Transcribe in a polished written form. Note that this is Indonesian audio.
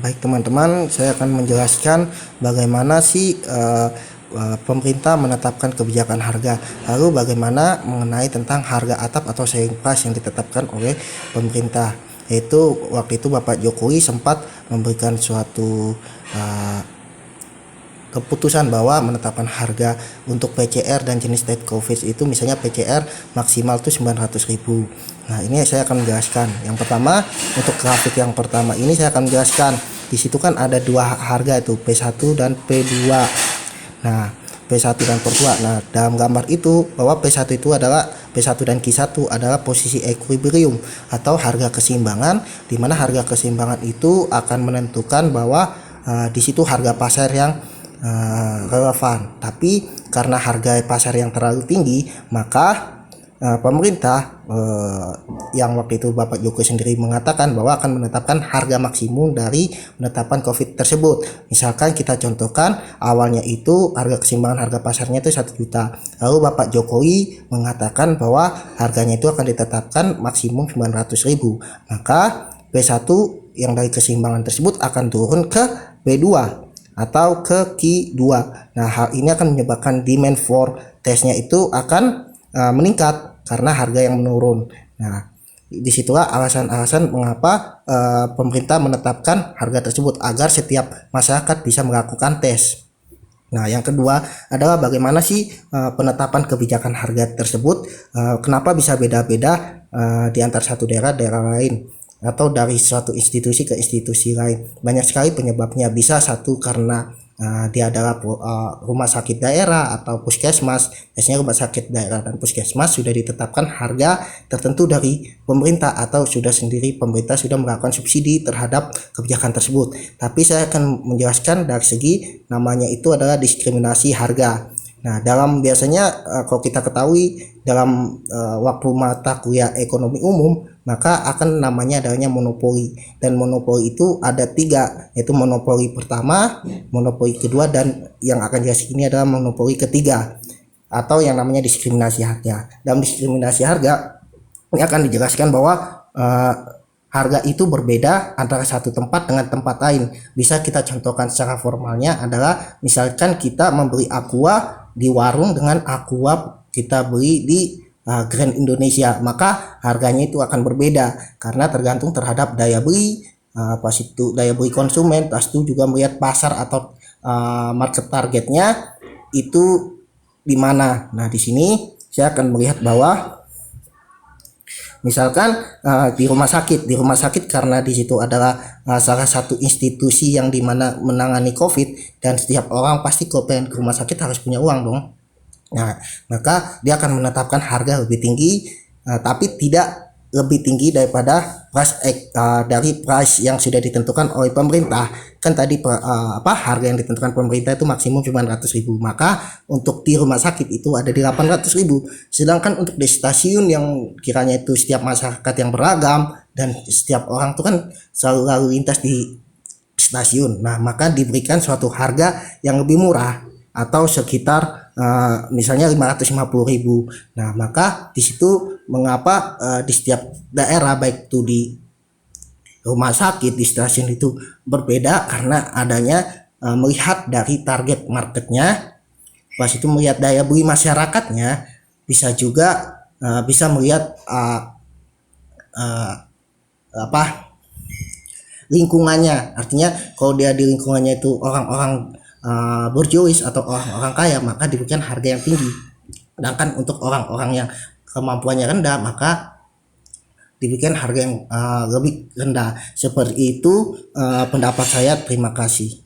Baik teman-teman, saya akan menjelaskan bagaimana sih pemerintah menetapkan kebijakan harga. Lalu bagaimana mengenai tentang harga atap atau selling price yang ditetapkan oleh pemerintah. Yaitu waktu itu Bapak Jokowi sempat memberikan suatu keputusan bahwa menetapkan harga untuk PCR dan jenis state COVID itu, misalnya PCR maksimal tuh 900.000. Nah, ini saya akan menjelaskan. Yang pertama, untuk grafik yang pertama ini saya akan menjelaskan. Di situ kan ada dua harga itu, P1 dan P2. Nah, P1 dan P2. Nah, dalam gambar itu bahwa P1 itu adalah P1 dan Q1 adalah posisi equilibrium atau harga keseimbangan, di mana harga keseimbangan itu akan menentukan bahwa di situ harga pasar yang relevan. Tapi karena harga pasar yang terlalu tinggi, maka pemerintah yang waktu itu Bapak Jokowi sendiri mengatakan bahwa akan menetapkan harga maksimum dari penetapan COVID tersebut. Misalkan kita contohkan awalnya itu harga keseimbangan harga pasarnya itu 1 juta. Lalu Bapak Jokowi mengatakan bahwa harganya itu akan ditetapkan maksimum 900.000. Maka P1 yang dari keseimbangan tersebut akan turun ke P2 atau ke Q2. Nah, hal ini akan menyebabkan demand for testnya itu akan meningkat karena harga yang menurun. Nah, disitulah alasan-alasan mengapa pemerintah menetapkan harga tersebut agar setiap masyarakat bisa melakukan tes. Nah, yang kedua adalah bagaimana sih penetapan kebijakan harga tersebut, kenapa bisa beda-beda di antara satu daerah lain, atau dari suatu institusi ke institusi lain. Banyak sekali penyebabnya. Bisa satu karena dia adalah rumah sakit daerah atau puskesmas. Biasanya rumah sakit daerah dan puskesmas sudah ditetapkan harga tertentu dari pemerintah, atau sudah sendiri pemerintah sudah melakukan subsidi terhadap kebijakan tersebut. Tapi saya akan menjelaskan dari segi namanya itu adalah diskriminasi harga. Nah, dalam biasanya kalau kita ketahui dalam waktu mata kuliah ekonomi umum, maka akan namanya adanya monopoli. Dan monopoli itu ada 3, yaitu monopoli pertama, monopoli kedua, dan yang akan jelas ini adalah monopoli ketiga, atau yang namanya diskriminasi harga. Dalam diskriminasi harga ini akan dijelaskan bahwa harga itu berbeda antara satu tempat dengan tempat lain. Bisa kita contohkan secara formalnya adalah misalkan kita membeli aqua di warung dengan aqua kita beli di Grand Indonesia, maka harganya itu akan berbeda karena tergantung terhadap daya beli, pas itu daya beli konsumen, pas itu juga melihat pasar atau market targetnya itu di mana. Nah, di sini saya akan melihat bahwa misalkan di rumah sakit karena di situ adalah salah satu institusi yang dimana menangani COVID, dan setiap orang pasti kalau pengen ke rumah sakit harus punya uang dong. Nah, maka dia akan menetapkan harga lebih tinggi, tapi tidak lebih tinggi daripada dari price yang sudah ditentukan oleh pemerintah. Kan tadi harga yang ditentukan pemerintah itu maksimum 900.000. Maka untuk di rumah sakit itu ada di 800.000. Sedangkan untuk di stasiun yang kiranya itu setiap masyarakat yang beragam dan setiap orang itu kan selalu lalu lintas di stasiun. Nah, maka diberikan suatu harga yang lebih murah, atau sekitar misalnya 550.000. Nah, maka di situ mengapa di setiap daerah, baik itu di rumah sakit, di stasiun itu berbeda, karena adanya melihat dari target marketnya, pas itu melihat daya beli masyarakatnya, bisa juga bisa melihat lingkungannya. Artinya kalau dia di lingkungannya itu orang-orang borjuis atau orang-orang kaya, maka diberikan harga yang tinggi. Sedangkan untuk orang-orang yang kemampuannya rendah, maka diberikan harga yang lebih rendah. Seperti itu pendapat saya. Terima kasih.